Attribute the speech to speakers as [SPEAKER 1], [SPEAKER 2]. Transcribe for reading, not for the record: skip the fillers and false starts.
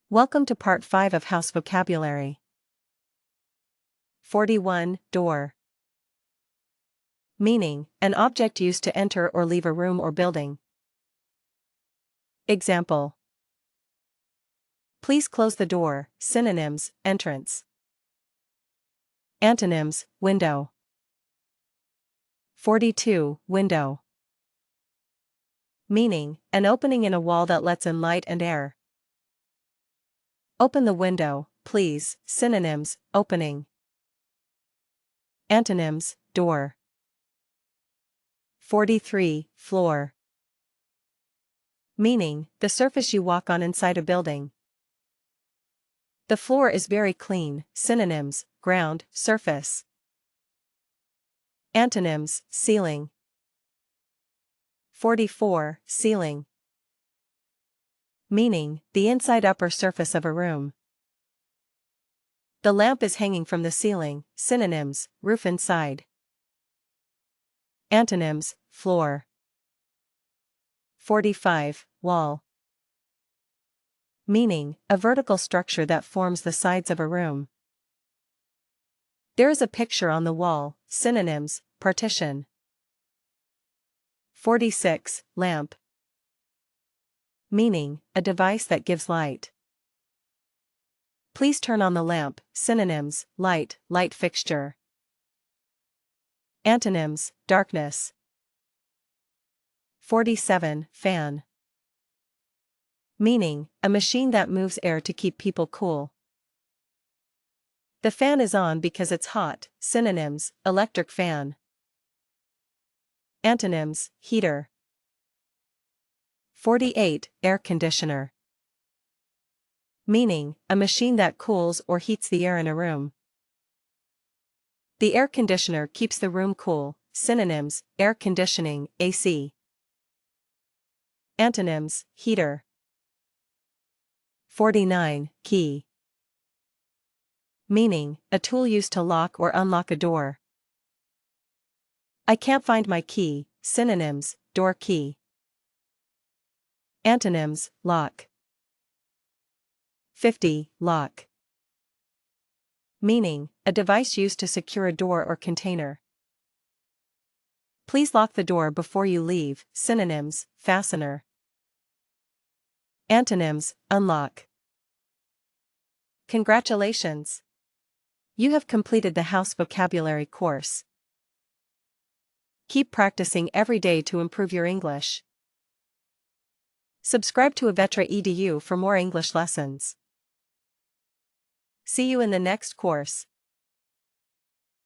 [SPEAKER 1] Welcome to Part 5 of House Vocabulary. 41. Door. Meaning, an object used to enter or leave a room or building. Example. Please close the door. Synonyms, entrance. Antonyms, window. 42. Window. Meaning, an opening in a wall that lets in light and air. Open the window, please. Synonyms, opening. Antonyms, door. 43. Floor. Meaning, the surface you walk on inside a building. The floor is very clean. Synonyms, ground, surface. Antonyms, ceiling. 44. Ceiling. Meaning, the inside upper surface of a room. The lamp is hanging from the ceiling. Synonyms, roof inside. Antonyms, floor. 45. Wall. Meaning, a vertical structure that forms the sides of a room. There is a picture on the wall. Synonyms, partition. 46. Lamp. Meaning, a device that gives light. Please turn on the lamp. Synonyms, light, light fixture. Antonyms, darkness. 47. Fan. Meaning, a machine that moves air to keep people cool. The fan is on because it's hot. Synonyms, electric fan. Antonyms, heater. 48. Air conditioner. Meaning, a machine that cools or heats the air in a room. The air conditioner keeps the room cool. Synonyms, air conditioning, AC. Antonyms, heater. 49. Key. Meaning, a tool used to lock or unlock a door. I can't find my key. Synonyms, door key. Antonyms, lock. 50. Lock. Meaning, a device used to secure a door or container. Please lock the door before you leave. Synonyms, fastener. Antonyms, unlock. Congratulations! You have completed the House Vocabulary course. Keep practicing every day to improve your English. Subscribe to AVETRA EDU for more English lessons. See you in the next course.